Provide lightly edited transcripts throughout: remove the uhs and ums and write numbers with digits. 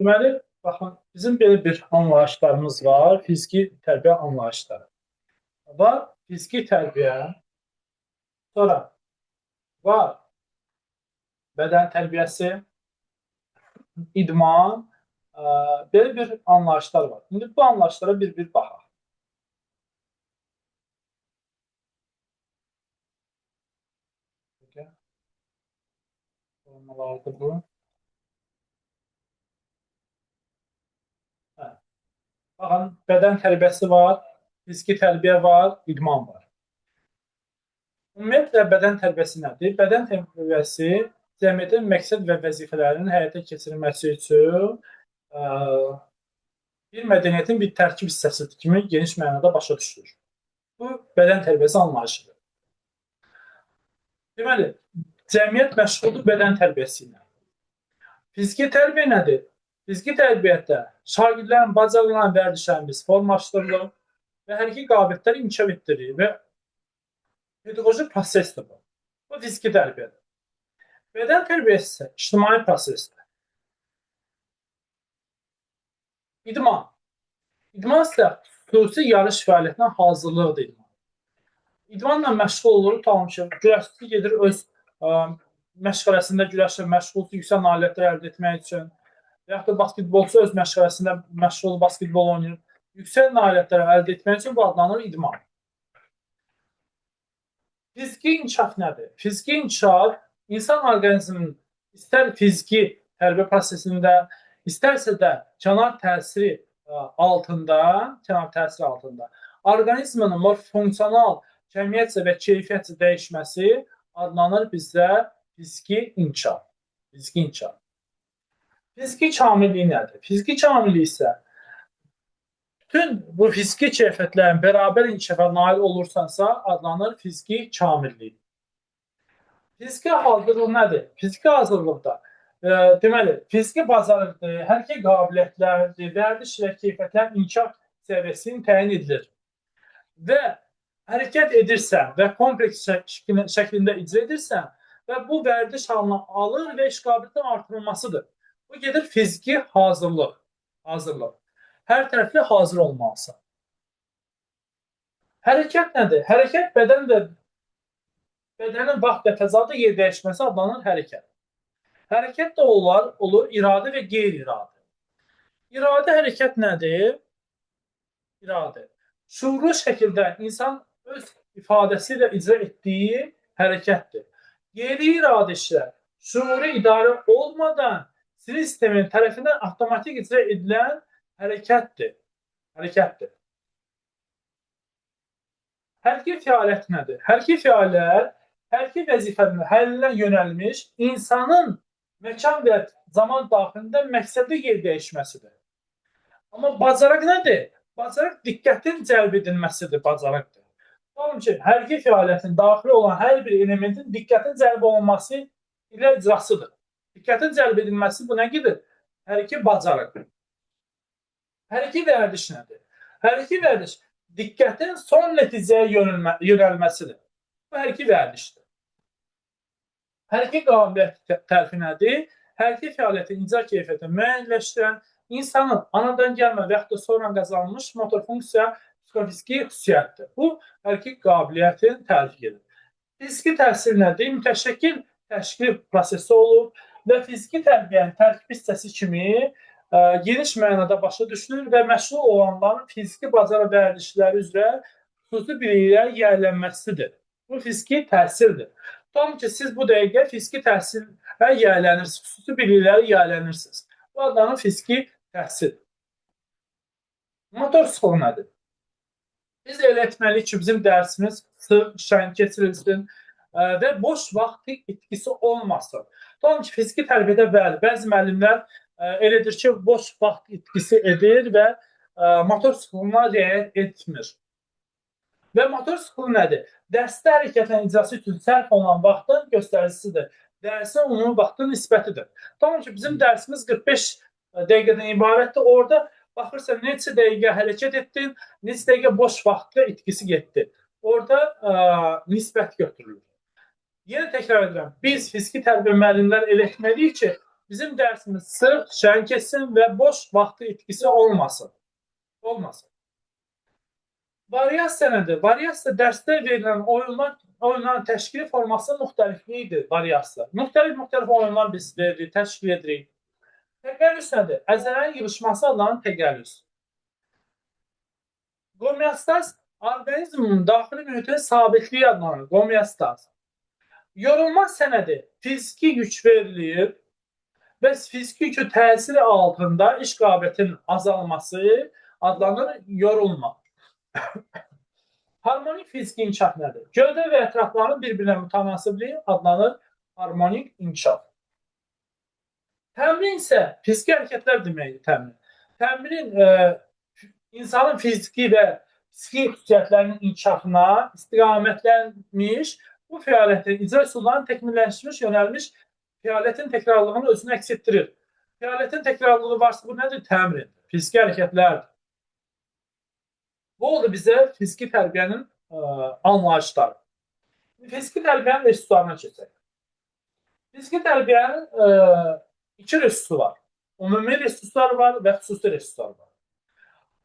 Deməli, baxın, bizim belə bir anlayışlarımız var, fiziki tərbiyə anlayışları. Var fiziki tərbiyə, sonra var bədən tərbiyəsi, idman, belə bir anlayışlar var. İndi bu anlayışlara bir baxaq. Formalardır bu. Hə. Baxın, bədən tərbiyəsi var, fiziki tərbiyə var, idman var. Ümumiyyətlə, bədən tərbiyəsi nədir? Bədən tərbiyəsi cəmiyyətin məqsəd və vəzifələrinin həyata keçirilməsi üçün ə, bir mədəniyyətin bir tərkib hissəsidir kimi geniş mənada başa düşülür. Bu, bədən tərbiyəsi anlayışıdır. Deməli, cəmiyyət məşğuldur bədən tərbiyəsi ilə. Fiziki tərbiyə nədir? Fiziki tərbiyədə şagirdlərin bacarılan vərdişlərini biz formalaşdırılır və hərəkət qabiliyyətləri inkişaf etdirilir və pedaqoji prosesdir bu. Bu fiziki tərbiyədir. Bədən tərbiyəsi isə ictimai prosesdir. İdman. İdman isə xüsusi yarış fəaliyyətinə hazırlıqdır idman. İdmanla məşğul olur, tamam ki, güləşçi gedir öz məşğələsində güləşir, məşğul yüksək nailiyyətlər əldə etmək üçün və yaxud da basketbolçu öz məşğələsində məşğul basketbol oynayır, yüksək nailiyyətlər əldə etmək üçün bu adlanır idman. Fiziki inkişaf nədir? Fiziki inkişaf insan orqanizminin istər fiziki tərbiyə prosesində, istərsə də kənar təsiri altında orqanizmin morfofunksional kəmiyyətcə və keyfiyyətcə dəyişməsi adlanır bizdə fiziki inkişaf. Fiziki inkişaf. Fiziki kamillik nədir? Fiziki kamillik isə bütün bu fiziki keyfiyyətlərin bərabər inkişafa nail olursansa adlanır fiziki kamillik. Fiziki hazırlıq nədir? Fiziki hazırlıqda deməli, fiziki bacarıqdır, hərəkət qabiliyyətlərdir, vərdiş və keyfiyyətlərin inkişaf səviyyəsini təyin edilir. Və hərəkət edirsən və kompleks şəklində icra edirsən və bu vərdiş halına alır və iş qabiliyyətinin artırılmasıdır. Bu gedir fiziki hazırlıq. Hər tərəfli hazır olmalısan. Hərəkət nədir? Hərəkət bədənin vaxt və fəzada yer dəyişməsi adlanır hərəkət. Hərəkət də olur iradə və qeyri-iradə. İradə hərəkət nədir? İradə. Şuurlu şəkildə insan öz ifadəsi ilə icra etdiyi hərəkətdir. Qeyri-iradə işlər şuuri idarə olmadan sinir sistemin tərəfindən avtomatik icra edilən hərəkətdir. Hərəkət fəaliyyət nədir? Hərəkət fəaliyyət hərəkət vəzifələrinin həllinə yönəlmiş insanın məkan və zaman daxilində məqsədli yer dəyişməsidir. Amma bacarıq nədir? Bacarıq diqqətin cəlb edilməsidir, bacarıqdır. Onun ki, hərəkət fəaliyyətinin daxili olan hər bir elementin diqqətin cəlb olunması ilə icrasıdır. Diqqətin cəlb edilməsi bu nə gedir? Hərəkət bacarıq. Hərəkət vərdiş nədir? Hərəkət vərdiş diqqətin son nəticəyə yönəlməsidir. Bu hərəkət vərdişdir. Hərəkət qabiliyyəti tərfi nədir? Hərəkət fəaliyyətin icra keyfiyyətini müəyyənləşdirən insanın anadan gəlmə və yaxud da sonra qazanılmış motor funksiya psixofiziki xüsusiyyətdir. Bu hərəkət qabiliyyətini tərif edir. Fiziki təhsil nədir? Mütəşəkkil təşkil prosesi olub və fiziki tərbiyənin tərkib hissəsi kimi geniş mənada başa düşülür və məşğul olanların fiziki bacarıq vərdişləri üzrə xüsusi biliklərə yiyələnməsidir. Bu fiziki təhsildir. Tam ki, siz bu dəqiqə fiziki təhsilə yiyələnirsiniz, xüsusi biliklərə yiyələnirsiniz. Bu adlanır fiziki təhsil. Motor sıxlığı nədir? Biz elə etməliyik ki, bizim dərsimiz sıx, şən keçirilsin və boş vaxt itkisi olmasın. Tam ki, fiziki tərbiyədə bəzi müəllimlər elədir ki, boş vaxt itkisi edir və motor sıxlığına riayət etmir. Və motor sıxlığı nədir? Dərsdə hərəkətin icrası üçün sərf olunan vaxtın göstəricisidir. Dərsin ümumi vaxtın nisbətidir. Tamam ki, bizim dərsimiz 45 dəqiqədən ibarətdir. Orada baxırsan, neçə dəqiqə hərəkət etdin, neçə dəqiqə boş vaxtla itkisi getdi. Orada nisbət götürülür. Yenə təkrar edirəm, biz fiziki tərbiyə müəllimlər elə etməliyik ki, bizim dərsimiz sırf şən keçsin və boş vaxtı itkisi olmasın. Variasiya nədir? Variasiya dərsdə verilən oyunların təşkili forması müxtəlifliyidir variasiya. Müxtəlif oyunlar biz veririk, təşkil edirik. Təqəllüs nədir? Əzələrin yığışması adlanan təqəllüs. Qomeostaz orqanizmin daxili mühitin sabitliyi adlanır. Qomeostaz. Yorulma sənədi fiziki güc verilir və fiziki gücün təsiri altında iş qabiliyyətinin azalması adlanır yorulma. Harmonik fiziki inkişaf nədir? Gövdə və ətrafların bir-birinə mütənasibliyi adlanır harmonik inkişaf. Təmrin isə fiziki hərəkətlər deməkdir, təmrin. Təmrin insanın fiziki və psixi xüsusiyyətlərinin inkişafına istiqamətlənmiş bu fəaliyyətin icra üsullarının təkmilləşmiş, yönəlmiş fəaliyyətin təkrarlığını özünü əks etdirir. Fəaliyyətin təkrarlığı varsa bu nədir? Təmrin, fiziki hərəkətlərdir. Bu oldu bizə fiziki tərbiyənin anlayışları. Fiziki tərbiyənin resurslarına keçək. Fiziki tərbiyənin iki resursu var. Ümumi resurslar var və xüsusi resurslar var.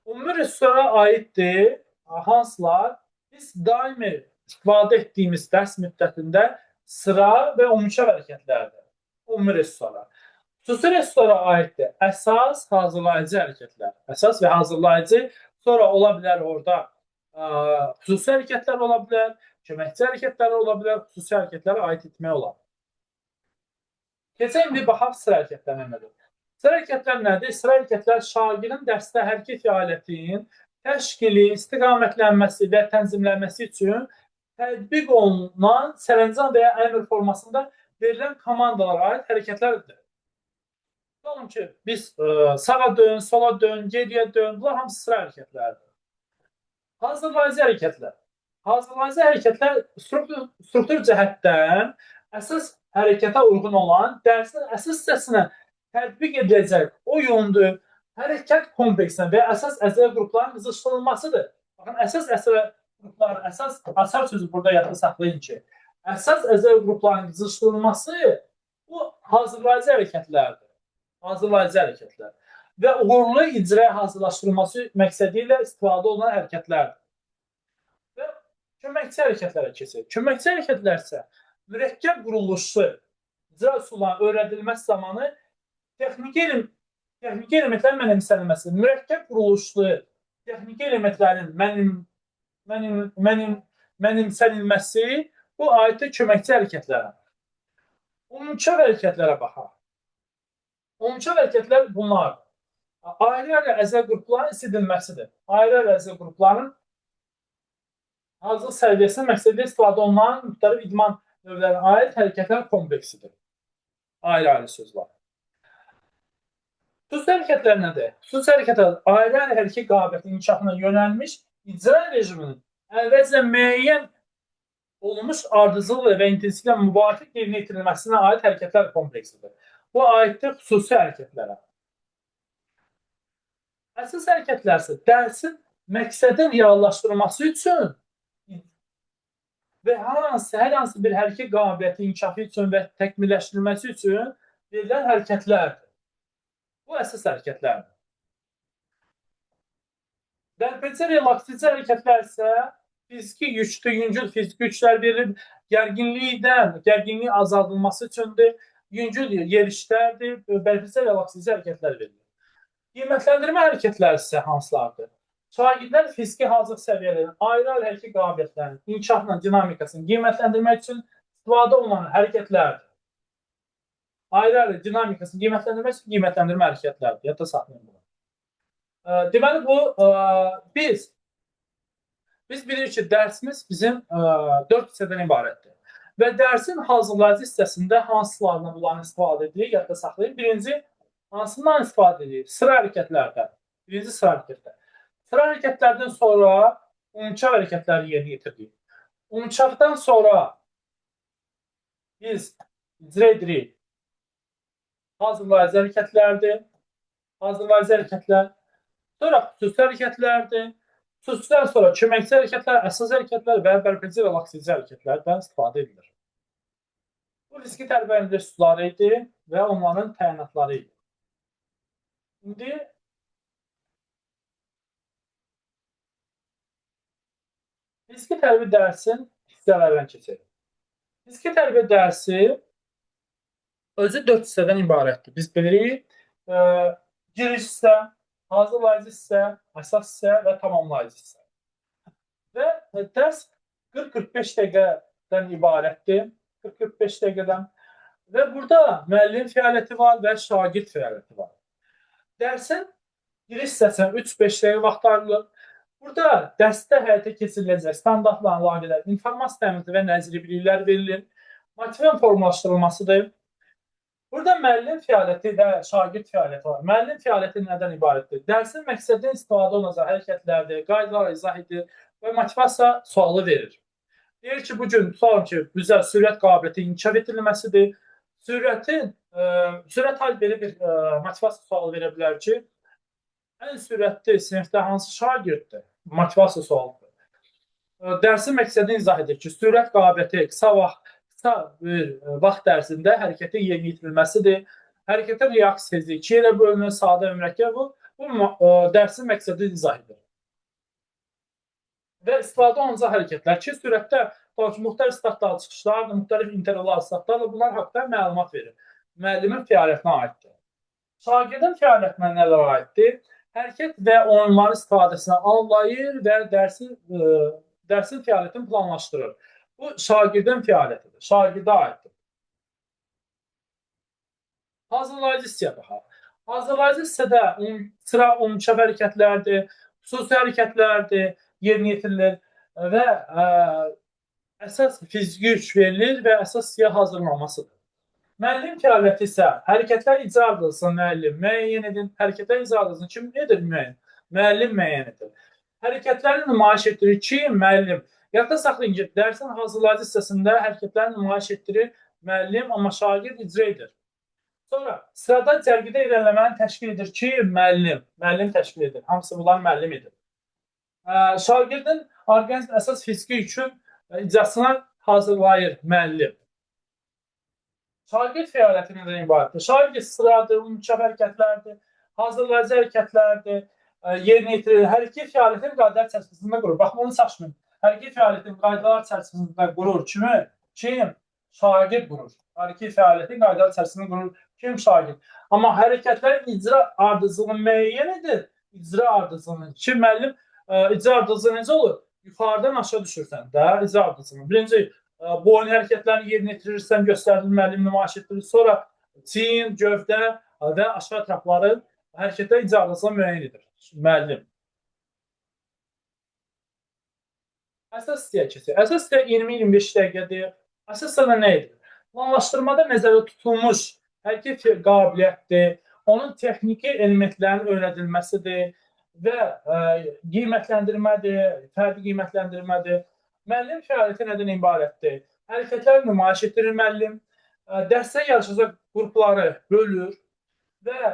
Ümumi resurslara aiddir hansılar? Biz daimi istifadə etdiyimiz dərs müddətində sıra və umumçap hərəkətlərdir. Ümumi resurslara. Xüsusi resurslara aiddir əsas, hazırlayıcı hərəkətlər. Əsas və hazırlayıcı. Sonra ola bilər orada xüsusi hərəkətlər ola bilər, köməkçi hərəkətlər ola bilər, xüsusi hərəkətlərə aid etmək olar. Keçək indi baxaq sıra hərəkətləri nədir? Sıra hərəkətlər nədir? Sıra hərəkətlər şagirdin dərsdə hərəkət fəaliyyətinin təşkili, istiqamətlənməsi və tənzimlənməsi üçün tətbiq olunan sərəncam və ya əmr formasında verilən komandalara aid hərəkətlərdir. Tutalım ki, biz sağa dön, sola dön, geriyə dön, bunlar hamısı sıra hərəkətlərdir. Hazırlayıcı hərəkətlər. Hazırlayıcı hərəkətlər struktur cəhətdən əsas hərəkətə uyğun olan dərsin əsas hissəsinə tətbiq ediləcək oyundur, hərəkət kompleksinə və əsas əzələ qrupların qızışdırılmasıdır. Baxın, əsas əzələ qrupları, əsas sözü burada yadda saxlayın ki, əsas əzələ qrupların qızışdırılması bu hazırlayıcı hərəkətlərdir. Hazırlayıcı hərəkətlər və uğurlu icraya hazırlaşdırılması məqsədi ilə istifadə olunan hərəkətlərdir. Və köməkçi hərəkətlərə keçək. Köməkçi hərəkətlər isə mürəkkəb quruluşlu icra üsullarının öyrədilməsi zamanı texniki elementlərin mənimsənilməsi, mürəkkəb quruluşlu texniki elementlərin mənimsənilməsi bu aiddir köməkçi hərəkətlərə. Umumçap hərəkətlərə baxaq. Umumçap hərəkətlər bunlardır. Ayrı-ayrı əzələ qrupların isidilməsidir. Ayrı-ayrı əzələ qrupların hazırlıq səviyyəsinin məqsədilə istifadə olunan müxtəlif idman növlərinə aid hərəkətlər kompleksidir. Ayrı-ayrı söz var. Xüsusi hərəkətlər nədir? Xüsusi hərəkətlər ayrı-ayrı hərəkət qabiliyyətinin inkişafına yönəlmiş icra rejiminin əvvəlcə müəyyən olunmuş ardıcıl və intensivlə müvafiq yerinə yetirilməsinə aid hərəkətlər kompleksidir. Bu aiddir xüsusi hərəkətlərə. Əsas hərəkətlər isə dərsin məqsədin reallaşdırılması üçün və hər hansı bir hərəkət qabiliyyəti inkişafı üçün və təkmilləşdirilməsi üçün verilən hərəkətlərdir. Bu əsas hərəkətlərdir. Dərpəcə relaksici hərəkətlər isə fiziki güclü, yüngül fiziki güclər verilir, gərginliyi azaldılması üçündür, yüngül yerişlərdir, dərpəcə relaksici hərəkətlər verilir. Qiymətləndirmə hərəkətləri isə hansılardır? Şagirdlər fiziki hazırlıq səviyyələrinin ayrı-ayrı hərəkət qabiliyyətlərinin inkişafının dinamikasını qiymətləndirmək üçün istifadə olunan hərəkətlərdir. Ayrı-ayrı dinamikasını qiymətləndirmək üçün qiymətləndirmə hərəkətlərdir. Yadda saxlayın bunu. Deməli, biz bilirik ki, dərsimiz bizim 4 hissədən ibarətdir. Və dərsin hazırlayıcı hissəsində hansılarından bunların istifadə edirik, yadda saxlayın. Birinci, hansından istifadə edirik? Sıra hərəkətlərdən. Birinci sıra hərəkətlər. Sıra hərəkətlərdən sonra umumçap hərəkətləri yerinə yetirdik. Umumçapdan sonra biz icra edirik hazırlayıcı hərəkətlərdir. Hazırlayıcı hərəkətlər. Sonra xüsusi hərəkətlərdir. Xüsusidən sonra köməkçi hərəkətlər, əsas hərəkətlər və bərpəcə relaksici hərəkətlərdən istifadə edilir. Bu fiziki tərbiyyənin üsulları idi və onların təyinatları idi. İndi fiziki tərbiyə dərsin hissələrdən keçək. Fiziki tərbiyə dərsi özü 4 hissədən ibarətdir. Biz bilirik, e, giriş hissə, hazırlayıcı hissə, əsas hissə və tamamlayıcı hissə. Və dərs 40-45 dəqiqədən ibarətdir. 40-45 dəqiqədən. Və burada müəllim fəaliyyəti var və şagird fəaliyyəti var. Dərsin giriş hissəsinə 3-5 dəqiqə vaxt ayrılır. Burada dərsdə həyata keçiriləcək standartla əlaqədar informasiya təminatı və nəzəri biliklər verilir. Motivin formalaşdırılmasıdır. Burada müəllim fəaliyyəti və şagird fəaliyyəti var. Müəllim fəaliyyəti nədən ibarətdir? Dərsin məqsədindən istifadə olunacaq hərəkətlərdir, qaydalar izah edir və motivasiya sualı verir. Deyir ki, bu gün tutalım ki, bizə sürət qabiliyyəti inkişaf etdirilməsidir. Sürət hal belə bir motivasiya sualı verə bilər ki, ən sürətli sinifdə hansı şagirddir? Motivasiya sualıdır. Dərsin məqsədini izah edir ki, sürət qabiliyyəti qısa bir vaxt ərzində hərəkətin yerinə yetirilməsidir. Hərəkətə reaksiya tezliyi 2 ilə bölünür, sadə və mürəkkəb bu. Bu dərsin məqsədini izah edir. Və istifadə olunacaq hərəkətlər ki, sürətdə müxtəlif startlar, çıxışlar, müxtəlif intervallar, startlarla bunlar haqqında məlumat verir. Müəllimin fəaliyyətinə aiddir. Şagirdin fəaliyyətinə nələr aiddir? Hərəkət və oyunların istifadəsini anlayır və dərsin fəaliyyətini planlaşdırır. Bu şagirdin fəaliyyətidir, şagirdə aiddir. Hazırlayıcı hissəyə baxaq. Hazırlayıcı hissədə sıra umumçap hərəkətlərdir, xüsusi hərəkətlərdir, yerinə yetirilir və əsas fiziki yük verilir və əsas hissəyə hazırlanmasıdır. Müəllim fəaliyyəti isə hərəkətlər icra edilsin, müəllim müəyyən edin, hərəkətlər icra edilsin, kim edir müəyyən? Müəllim müəyyən edir. Hərəkətləri nümayiş etdirir ki, müəllim. Yadda saxlayın ki, dərsin hazırlayıcı hissəsində hərəkətləri nümayiş etdirir müəllim, amma şagird icra edir. Sonra sırada cərgədə irəliləməni təşkil edir ki, müəllim təşkil edir. Hamısı bunlar müəllim edir. Şagirdin orqanizm əsas fiziki yükün icrasına hazırlayır müəllim. Şagird fəaliyyəti nədən ibarətdir? Şagird sıradır, umumçap hərəkətlərdir, hazırlayıcı hərəkətlərdir, yerinə yetirilir. Hər iki fəaliyyətin qaydalar çərçivəsində qurur. Bax, bunu saçmayın. Hər iki fəaliyyətin qaydalar çərçivəsində qurur. Kim? Şagird qurur. Hər iki fəaliyyətin qaydalar çərçivəsində qurur. Kim? Şagird. Amma hərəkətlərin icra ardıcılığını müəyyən edir. İcra ardıcılığını. Ki, müəllim icra ardıcılığı necə olur? Yuxarıdan aşağı düşürsən də icra ardıcılığını. Birinci, boyun hərəkətlərini yerinə yetirirsən, göstərilir, müəllim nümayiş etdirir. Sonra çiyin, gövdə və aşağı ətrafların hərəkətlər icra ardıcılığını müəyyən edir. Müəllim. Əsas hissəyə keçir. Əsas hissə 20-25 dəqiqədir. Əsas hissə nə edir? Planlaşdırmada nəzərdə tutulmuş hərəkət qabiliyyətdir, onun texniki elementlərin öyrədilməsidir və qiymətləndirmədir, fərdi qiymətləndirmədir. Müəllim fəaliyyəti nədən ibarətdir? Hərəkətlər nümayiş etdirir müəllim, dərsdə yarışacaq qrupları bölür və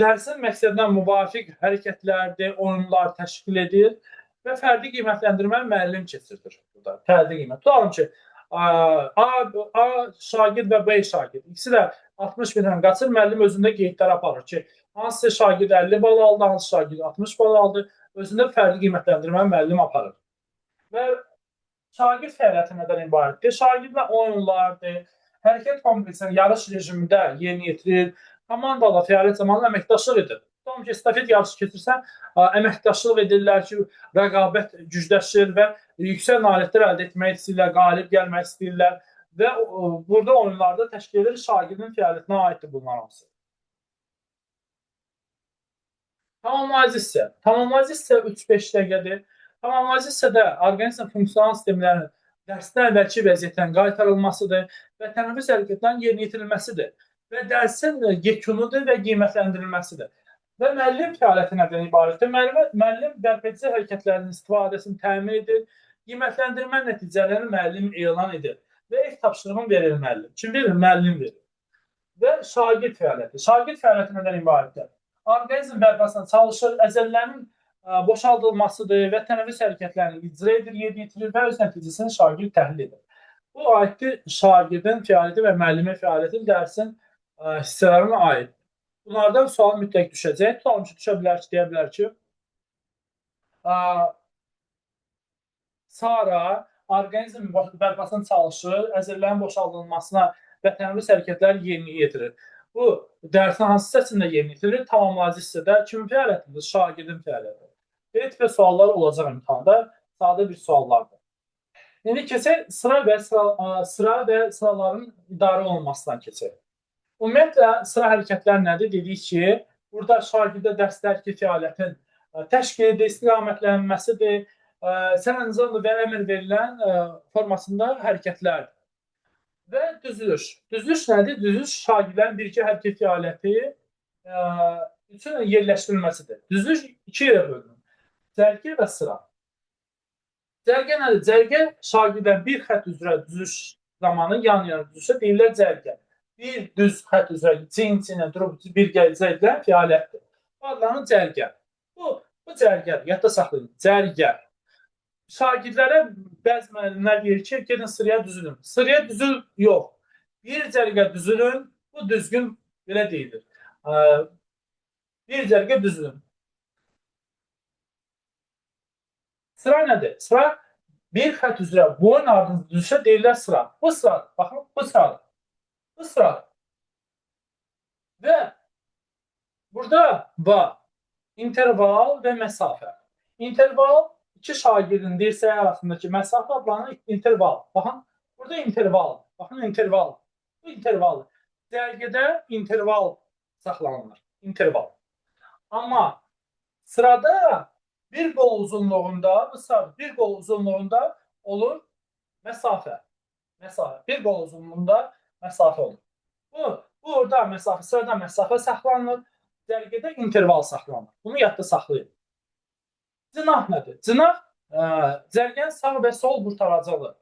dərsin məqsədinə müvafiq hərəkətlərdir, oyunlar təşkil edir və fərdi qiymətləndirmə müəllim keçirdir. Fərdi qiymət. Tutalım ki, A şagird və B şagird. İkisi də 60 minlə qaçır, müəllim özündə qeydlər aparır ki, hansı şagird 50 bal aldı, hansı şagird 60 bal aldı, özündə fərdi qiymətləndirmə müəllim aparır. Və şagird fəaliyyəti nədən ibarətdir? Şagirdlə oyunlardır, hərəkət kompleksinin yarış rejimində yerinə yetirir, komandalı fəaliyyət zamanı əməkdaşlıq edir. Tutalım ki, estafet yarışı keçirsən, əməkdaşlıq edirlər ki, rəqabət gücləşir və yüksək nailiyyətlər əldə etmək istəyirlər, qalib gəlmək istəyirlər və burada oyunlarda təşkil edilir, şagirdin fəaliyyətinə aiddir bunlar hamısı. Tamamlayıcı hissə. Tamamlayıcı hissə 3-5 dəqiqədir. Tamamlayıcı hissədə orqanizm funksional sistemlərinin dərsdən əvvəlki vəziyyətdən qaytarılmasıdır və tənəffüs hərəkətlərinin yerinə yetirilməsidir və dərsin yekunudur və qiymətləndirilməsidir. Və müəllim fəaliyyəti nədən ibarətdir? Müəllim bərpedici hərəkətlərinin istifadəsini təmin edir, qiymətləndirmə nəticələrini müəllim elan edir və ev tapşırığını verir müəllim. Kim verir? Müəllim verir. Və şagird fəaliyyəti. Şagird fəaliyyəti nədən ibarətdir? Orqanizm bərpasına çalışır, əzələlərin boşaldılmasıdır və tənəffüs hərəkətlərini icra edir, yerinə yetirir və öz nəticəsini şagird təhlil edir. Bu aiddir şagirdin fəaliyyəti və müəllimin fəaliyyəti dərsin hissələrinə aid. Bunlardan sual mütləq düşəcək. Tutalım ki, düşə bilər ki, deyə bilər ki, Sara orqanizm bərpasına çalışır, əzələlərin boşaldılmasına və tənəffüs hərəkətləri yerinə yetirir. Bu dərsin hansı hissəsində yerinə yetirilir? Tamamlayıcı hissədə kimin fəaliyyətidir? Şagirdin fəaliyyətidir. Belə tipə suallar olacaq imtahanda. Sadə bir suallardır. İndi keçək sıra və sıraların idarə olunmasından keçək. Ümumiyyətlə, sıra hərəkətləri nədir? Dedik ki, burada şagirdə dərsdəki fəaliyyətin təşkili, istiqamətlənməsidir, sərəncamlı və əmr verilən formasında hərəkətlərdir. Və düzülüş. Düzülüş nədir? Düzülüş şagirdlərin bir-iki hərəkət fəaliyyəti üçün yerləşdirilməsidir. Düzülüş iki yerə bölünür. Cərgə və sıra. Cərgə nədir? Cərgə şagirdlərin bir xətt üzrə düzülüş zamanı yan-yana düzülüşə deyirlər cərgə. Bir düz xətt üzrə cin-cinə durub birgə icra edilən fəaliyyətdir. Adlanır cərgə. Bu cərgədir. Yadda saxlayın. Cərgə. Şagirdlərə bəzi müəllimlər deyir ki, gedin sıraya düzülün. Sıraya düzül yox. Bir cərgə düzülün. Bu düzgün belə deyilir. Bir cərgə düzülün. Sıra nədir? Sıra bir xətt üzrə boyun ardınca düzülüşə deyirlər sıra. Bu sıradır. Baxın, bu sıradır. Bu sıradır. Və burada var interval və məsafə. Interval iki şagirdin dirsəyi arasındakı məsafə adlanır interval. Baxın, burada interval. Baxın, interval. Bu interval. Cərgədə interval saxlanılır. Interval. Amma sırada bir qol uzunluğunda, bu sırada bir qol uzunluğunda olur məsafə. Məsafə. Bir qol uzunluğunda məsafə olur. Bu orada məsafə, sırada məsafə saxlanılır. Cərgədə interval saxlanılır. Bunu yadda saxlayın. Cınah nədir? Cınah cərgənin sağ və sol qurtaracaqdır.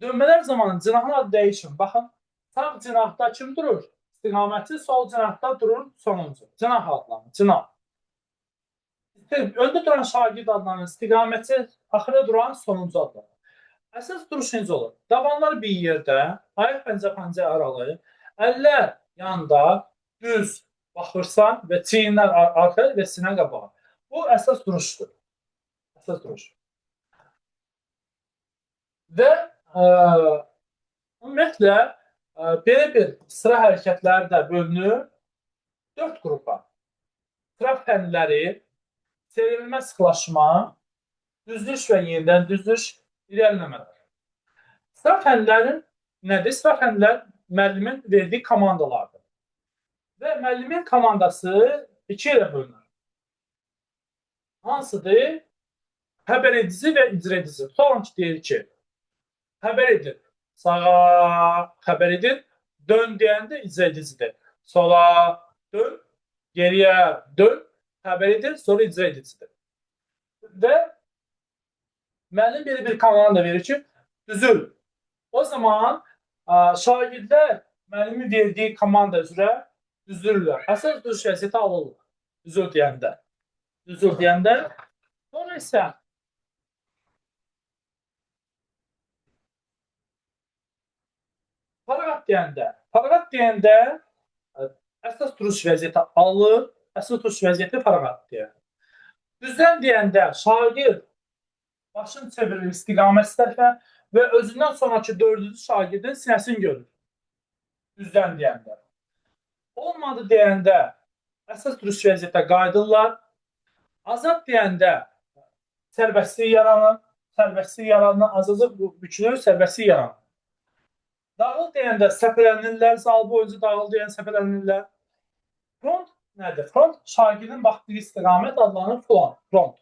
Dönmələr zamanı cınahın adı dəyişir. Baxın, sağ cinahda kim durur? İstiqamətçi, sol cinahda durur sonuncu. Cinah adlanır. Cinah. Öndə duran şagird adlanır. İstiqamətçi, axırda duran sonuncu adlanır. Əsas duruş necə olur? Dabanlar bir yerdə, ayaq pəncə-pəncə aralı, əllər yanda, düz baxırsan və çiyinlər arxa və sinə qabağa. Bu əsas duruşdur. Əsas duruş. Və ümumiyyətlə, belə bir sıra hərəkətləri də bölünür 4 qrupa. Sıra fənləri, çevrilmə, sıxlaşma, düzülüş və yenidən düzülüş, irəliləmələr. Sıra fənlərin nədir? Sıra fənlər müəllimin verdiyi komandalardır. Və müəllimin komandası iki yerə bölünür. Hansıdır? Xəbər edici və icra edici. Tutalım ki, deyir ki, xəbər edir. Sağa xəbər edir. Dön deyəndə icra edicidir. Sola dön, geriyə dön, xəbər edir, sonra icra edicidir. Və müəllim belə bir komanda verir ki, düzül. O zaman şagirdlər müəllimin verdiyi komanda üzrə düzülürlər. Əsas duruş vəziyyəti alırlar. Düzül deyəndə. Düzül deyəndə. Sonra isə Paraqat deyəndə əsas duruş vəziyyəti alır, əsas duruş vəziyyəti paraqat deyər. Düzlən deyəndə şagird başını çevirir istiqamət tərəfə və özündən sonraki dördüncü şagirdin sinəsini görür. Düzlən deyəndə. Olmadı deyəndə əsas duruş vəziyyətə qayıdırlar. Azad deyəndə sərbəstlik yaranır. Sərbəstlik yaranır, azacıq bükülür, sərbəstlik yaranır. Dağıl deyəndə səpələnirlər, zal boyunca dağıl deyən səpələnirlər. Front nədir? Front şagirdin baxdığı istiqamət adlanır front. Front.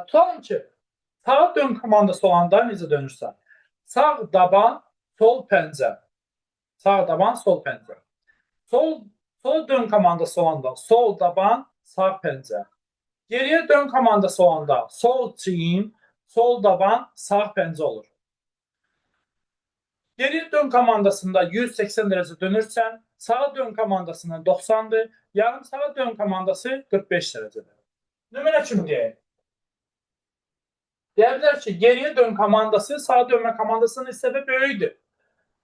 Tutalım ki, sağa dön komandası olanda necə dönürsən? Sağ daban, sol pəncə. Sağ daban, sol pəncə. Sol dön komandası olanda sol daban, sağ pəncə. Geriyə dön komandası olanda sol çiyin, sol daban, sağ pəncə olur. Geriyə dön komandasında 180 dərəcə dönürsən, sağa dön komandasında 90-dır, yarım sağa dön komandası 45 dərəcədir. Nümunə kimi deyək. Deyə bilər ki, geriyə dön komandası sağa dönmə komandasının nisbətən böyükdür.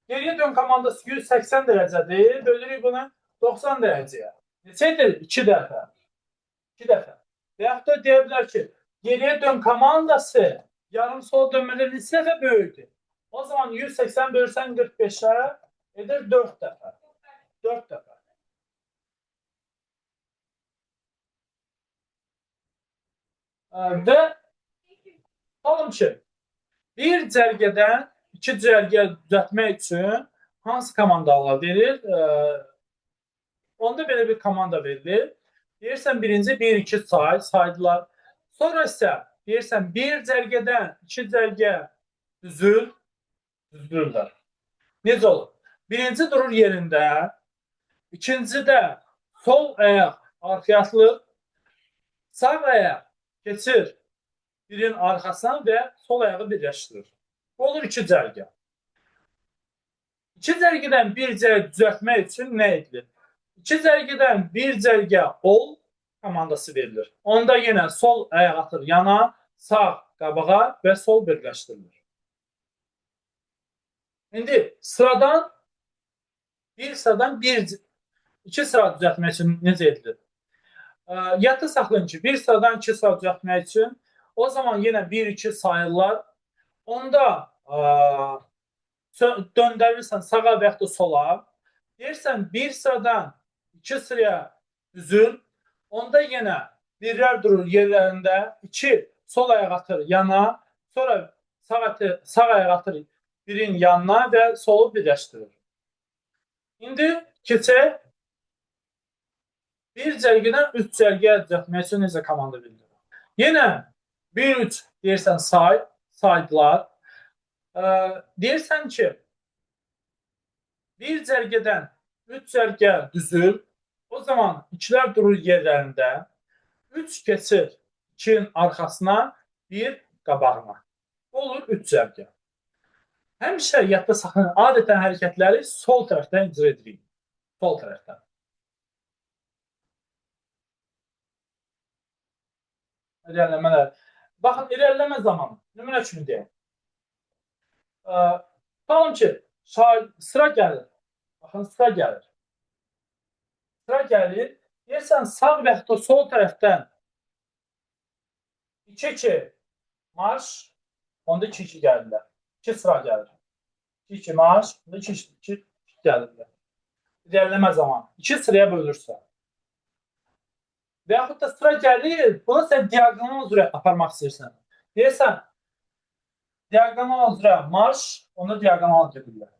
Geriyə dön komandası 180 dərəcədir. Bölürük bunu 90 dərəcəyə. Neçədir? 2 dəfə. 2 dəfə. Və yaxud da deyə bilər ki, geriyə dön komandası yarım sol dönmədən neçə dəfə böyükdür. O zaman 180 bölürsən 45-ə edir 4 dəfə. 4 dəfə. Və qalım ki, bir cərgədən iki cərgə düzəltmək üçün hansı komandalar verir? Onda belə bir komanda verilir. Deyirsən birinci 1-2 say, saydılar. Sonra isə deyirsən bir cərgədən iki cərgə düzülürlər. Necə olur? Birinci durur yerində, ikinci də sol ayaq arxaya atılır, sağ ayaq keçir birin arxasına və sol ayağı birləşdirir. Bu olur iki cərgə. İki cərgədən bir cərgə düzəltmək üçün nə edilir? İki cərgədən bir cərgə ol komandası verilir. Onda yenə sol ayaq atır yana, sağ qabağa və sol birləşdirilir. İndi sıradan iki sıra düzəltmək üçün necə edilir? Yadda saxlayın ki, bir sıradan iki sıra düzəltmək üçün o zaman yenə 1-2 sayırlar. Onda döndürürsən sağa və yaxud da sola. Deyirsən bir sıradan iki sıraya düzül. Onda yenə birlər durur yerlərində. 2 sol ayaq atır yana. Sonra sağ ayaq atır birin yanına və solu birləşdirir. İndi keçək bir cərgədən 3 cərgə düzəltmək üçün necə komanda verilir. Yenə 1-3 deyirsən saydılar. Deyirsən ki, bir cərgədən 3 cərgə düzül. O zaman 2-lər durur yerlərində. 3 keçir 2-nin arxasına, 1 qabağına. Olur 3 cərgə. Həmişə yadda saxlayın, adətən hərəkətləri sol tərəfdən icra edirik. Sol tərəfdən. İrəliləmələr. Baxın, irəliləmə zamanı. Nümunə kimi deyək. Tutalım ki, sıra gəlir. Baxın, sıra gəlir. Sıra gəlir. Deyirsən, sağ və yaxud da sol tərəfdən 2-2 marş, onda 2-2 gəlirlər. 2 sıra gəlir. 2-2 marş, onda 2-2 gəlirlər. İrəliləmə zamanı. 2 sıraya bölürsən. Və yaxud da sıra gəlir, bunu sən diaqonal üzrə aparmaq istəyirsən. Deyirsən, diaqonal üzrə marş, onda diaqonal gedirlər.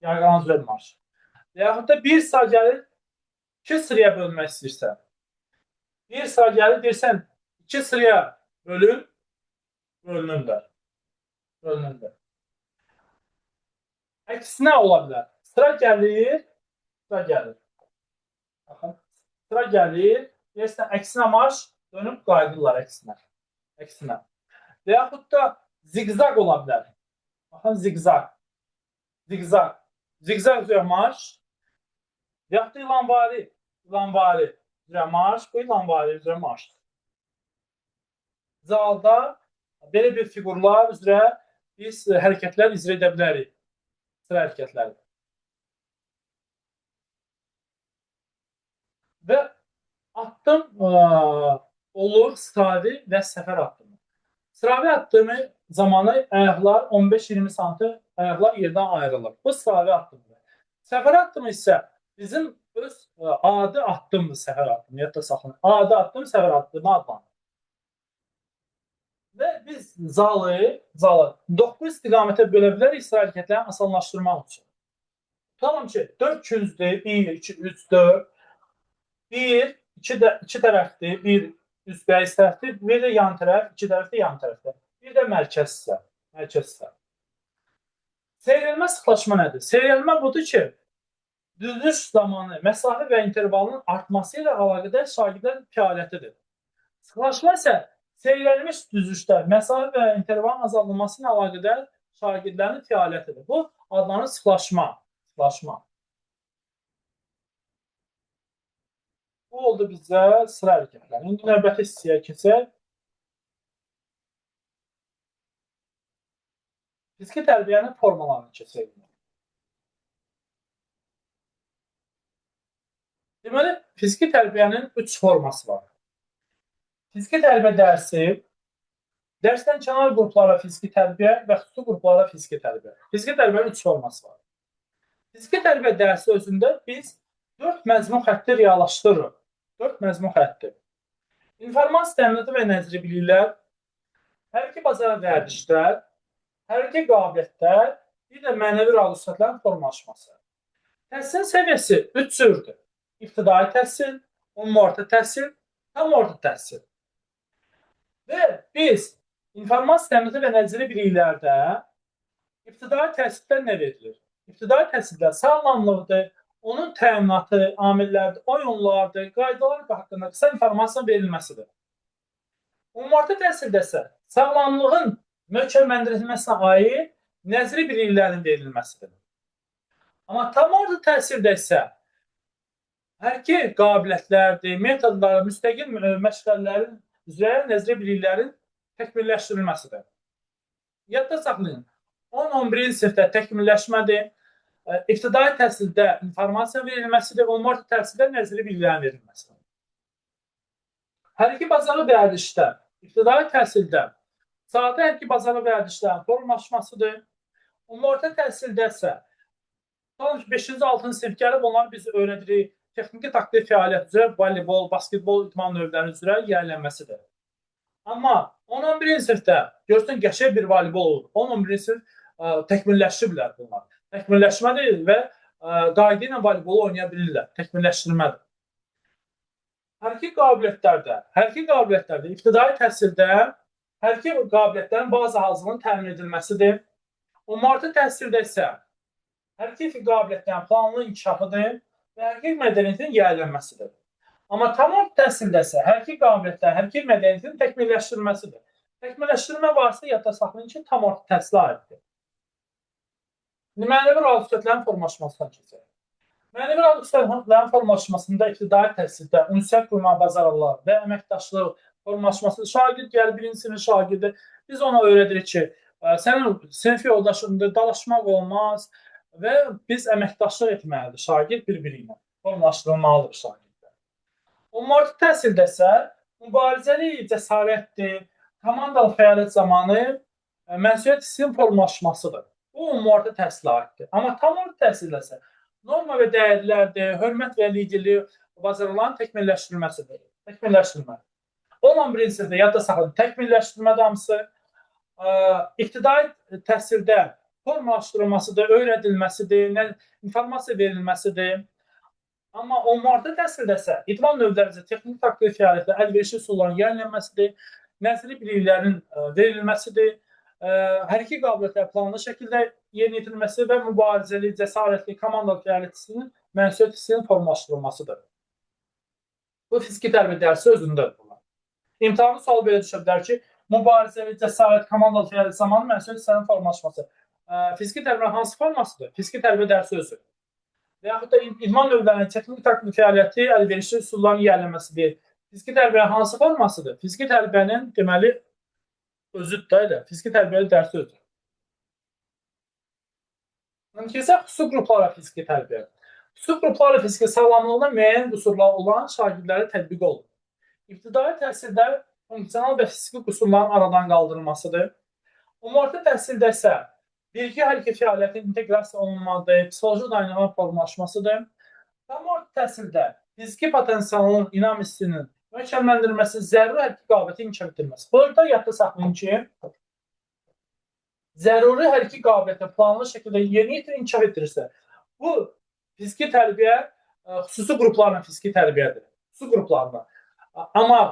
Diaqonal üzrə marş. Və yaxud da bir sıra gəlir, 2 sıraya bölmək istəyirsən. Bir sıra gəlir, deyirsən, 2 sıraya bölünürlər. Əksinə ola bilər. Sıra gəlir. Baxın, sıra gəlir. Deyirsən, əksinə marş, dönüb qaydırlar əksinə. Və yaxud da zigzag ola bilər. Baxın, zigzag. Zigzag üzrə marş. Və yaxud da ilanvari üzrə marş, bu ilanvari üzrə marş. Zalda belə bir figurlar üzrə biz hərəkətlər icra edə bilərik. Sıra hərəkətləri. Və addım olur sıravi və səfər addımı. Sıravi addımı zamanı ayaqlar 15-20 sm ayaqlar yerdən ayrılır. Bu sıravi addımdır. Səfər addımı isə bizim öz adi addımdır səfər addımı. Yadda saxlayın. Adi addım səfər addımı adlanır. Və biz zalı 9 istiqamətə bölə bilərik sıra hərəkətlərini asanlaşdırmaq üçün. Tutalım ki, 4 küncdür, 1, 2, 3, 4. 1, 2 tərəfdir, 1 üst bəyiz tərəfdir, bir də yan tərəf, 2 tərəfdir, yan tərəfdir. Bir də mərkəz hissə. Seyrəlmə sıxlaşma nədir? Seyrəlmə budur ki, düzülüş zamanı məsafə və intervalın artması ilə əlaqədar şagirdlərin fəaliyyətidir. Sıxlaşma isə seyrəlmiş düzülüşlər, məsafə və intervalın azaldılması ilə əlaqədar şagirdlərin fəaliyyətidir. Bu adlanır sıxlaşma. Bu oldu bizə sıra hərəkətləri. İndi növbəti hissəyə keçək. Fiziki tərbiyənin formalarını keçək. Deməli, fiziki tərbiyənin 3 forması var. Fiziki tərbiyə dərsi, dərsdən kənar qruplara fiziki tərbiyə və xüsusi qruplara fiziki tərbiyə. Fiziki tərbiyanın 3 forması var. Fiziki tərbiyə dərsi özündə biz 4 məzmun xətti reallaşdırırıq. 4 məzmun xətti. İnformasiya təminatı və nəzəri biliklər, hərəkə bazara vərdişlər, hərəkə qabiliyyətlər, bir də mənəvi realistlərin formalaşması. Təhsil səviyyəsi 3 cürdür. İbtidai təhsil, ümumi orta təhsil, tam orta təhsil. Və biz informasiya təminatı və nəzəri biliklərdə ibtidai təhsildə nə verilir? İbtidai təhsildə sağlamlıqdır, onun təminatı, amillərdir, oyunlardır, qaydalar haqqında qısa informasiya verilməsidir. Ümumi təhsildə isə sağlamlığın möhkəmləndirilməsinə aid nəzəri biliklərin verilməsidir. Amma tam orta təhsildə isə hərəkə qabiliyyətlərdir, metodlar, müstəqil məşğələlərin üzrə nəzəri biliklərin təkmilləşdirilməsidir. Yadda saxlayın, 10-11-ci sinifdə təkmilləşmədir, ibtidai təhsildə informasiya verilməsidir, ümumi təhsildə nəzəri biliklərin verilməsidir. Hərəkə bazarı vərdişdə, ibtidai təhsildə sadə hərəkə bazarı vərdişlərin formalaşmasıdır, ümumi təhsildə isə 5-ci, 6-cı sinif gəlib onları biz öyrədirik. Texniki taktiki fəaliyyət üzrə voleybol, basketbol idman növləri üzrə yiyələnməsidir. Amma 10-11-ci sinifdə görürsən qəşəng bir voleybol olur. 10-11-ci sinif təkmilləşdiriblər bunlar. Təkmilləşmədir və qayda ilə voleybolu oynaya bilirlər. Təkmilləşdirmədir. Hərəkə qabiliyyətlərdə ibtidai təhsildə hərəkə qabiliyyətlərin bazı hazırlığının təmin edilməsidir. Ümumi təhsildə isə hərəkə qabiliyyətlərin planlı inkişafıdır və hərəkə mədəniyyətinin yiyələnməsidir. Amma tam orta təhsildə isə hərəkə qabiliyyətləri, hərəkə mədəniyyətinin təkmilləşdirilməsidir. Təkmilləşdirmə varsa yadda saxlayın ki, tam orta təhsilə aiddir. Mənəvi realistlərin formalaşmasına keçək. Mənəvi realistlərin formalaşmasında ibtidai təhsildə ünsiyyət qurma bacarıqlar və əməkdaşlıq formalaşması, şagird gəlir, birinci sinif şagirdi. Biz ona öyrədirik ki, sənin sinif yoldaşında dalaşmaq olmaz və biz əməkdaşlıq etməlidir. Şagird bir-biri ilə formalaşdırılmalıdır şagirdlər. Ümumi təhsildə isə mübarizəli cəsarətdir, komandalı fəaliyyət zamanı məsuliyyət hissinin formalaşmasıdır. Bu ümumi təhsilə aiddir. Amma tam orta təhsildə isə norma və dəyərlərdir, hörmət və liderlik bacarıqlarının təkmilləşdirilməsidir. Təkmilləşdirmə. 11-ci sinifdə yadda saxlayın, təkmilləşdirmə damısı ibtidai təhsildə formalaşdırılmasıdır, öyrədilməsidir, informasiya verilməsidir. Amma ümumi təhsildə isə idman növləri üzrə texniki taktiki fəaliyyətdə əlverişli üsulların yayınlanmasıdır, nəzəri biliklərin verilməsidir, hərəkə qabiliyyətləri planlı şəkildə yerinə yetirilməsi və mübarizəli, cəsarətli, komandalı fəaliyyət hissinin, məsuliyyət hissinin formalaşdırılmasıdır. Bu fiziki tərbiyə dərsi özündədir bunlar. İmtahanlı sual belə düşə bilər ki, mübarizəli, cəsarət, komandalı fəaliyyət zamanı məsuliyyət hissinin formalaşması. Fiziki tərbiyə hansı formasıdır? Fiziki tərbiyə dərsi özü. Və yaxud da idman növlərinin texniki taktiki fəaliyyəti əlverişli üsulların yiyələnməsidir. Fiziki tərbiyə hansı formasıdır? Fiziki tərbiyənin deməli özüdür də elə. Fiziki tərbiyəli dərsi özüdür. Keçək xüsusi qruplara fiziki tərbiyə. Xüsusi qruplarla fiziki sağlamlığında müəyyən qüsurlar olan şagirdlərə tətbiq olunur. İbtidai təhsildə funksional və fiziki qüsurların aradan qaldırılmasıdır. Ümumi təhsildə isə bilgi hərəkət fəaliyyətinin inteqrasiya olunmalıdır, psixoloji dayanıqların formalaşmasıdır. Tam orta təhsildə fiziki potensialın, inam hissinin möhkəmləndirilməsi, zəruri hərəkət qabiliyyəti inkişaf etdirilməsi. Burada yadda saxlayın ki, zəruri hərəkət qabiliyyəti planlı şəkildə yeni inkişaf etdirirsə, bu fiziki tərbiyə xüsusi qruplarla fiziki tərbiyədir. Xüsusi qruplarla. Amma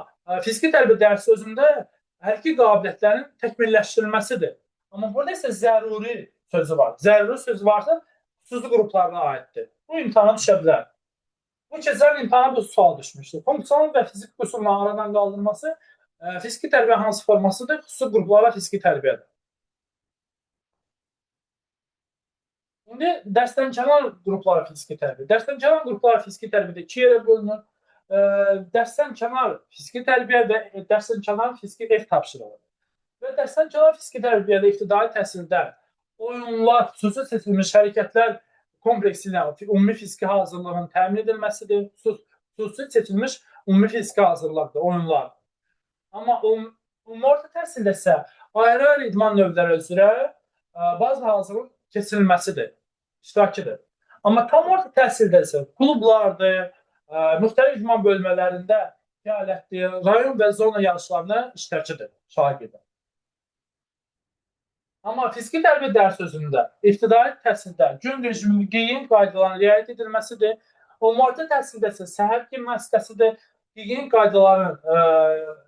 fiziki tərbiyə dərsi özündə hərəkət qabiliyyətlərinin təkmilləşdirilməsidir. Amma burada isə zəruri sözü var. Zəruri sözü varsa xüsusi qruplarına aiddir. Bu imtahana düşə bilər. Bu keçən imtahana bu sual düşmüşdür. Funksional və fiziki qüsurların aradan qaldırılması fiziki tərbiyə hansı formasıdır? Xüsusi qruplarla fiziki tərbiyədir. İndi dərsdənkənar qruplara fiziki tərbiyə. Dərsdənkənar qruplara fiziki tərbiyədə 2 yerə bölünür. dərsdən kənar fiziki tərbiyə və dərsdən kənar fiziki ev tapşırığı. Və dərsdən kənar fiziki tərbiyədə ibtidai təhsildə oyunlar, xüsusi seçilmiş hərəkətlər kompleksi ilə ümumi fiziki hazırlığın təmin edilməsidir. Xüsusi seçilmiş ümumi fiziki hazırlıqdır, oyunlar. Amma ümumi orta təhsildə isə ayrı-ayrı idman növləri üzrə bazı hazırlıq keçirilməsidir, iştirakıdır. Amma tam orta təhsildə isə klublardır, müxtəlif idman bölmələrində fəaliyyətdir, rayon və zona yarışlarına iştirakıdır şagird. Amma fiziki tərbiyə dərs özündə ibtidai təhsildə gün rejiminin geyim qaydalarına riayət edilməsidir. Orta təhsildə isə səhər gimnastikasıdır, geyim qaydalarının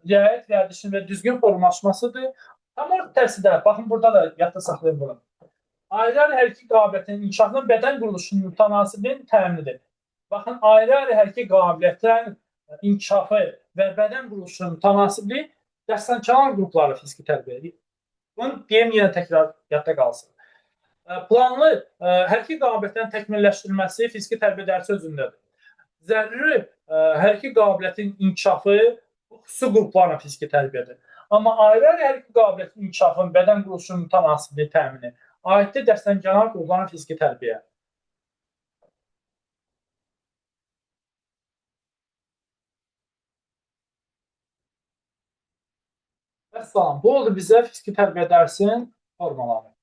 riayət vərdişinin və düzgün formalaşmasıdır. Tam orta təhsildə, baxın burada da yadda saxlayın bunu. Ayrı-ayrı hərəkət qabiliyyətinin inkişafının bədən quruluşunun mütənasibliyin təminidir. Baxın, ayrı-ayrı hərəkət qabiliyyətlərin inkişafı və bədən quruluşunun mütənasibliyi dərsdənkənar qrupları fiziki tərbiyədir. Bunu deyim, yenə təkrar yadda qalsın. Planlı hərəkət qabiliyyətlərin təkmilləşdirilməsi fiziki tərbiyə dərsi özündədir. Zəruri hərəkət qabiliyyətin inkişafı xüsusi qruplarla fiziki tərbiyədir. Amma ayrı-ayrı hərəkət qabiliyyətinin inkişafının bədən quruluşunun mütənasibliyi təmini aiddir dərsdənkənar qruplarla fiziki tərbiyə. Vəssalam. Bu oldu bizə fiziki tərbiyə dərsinin formaları.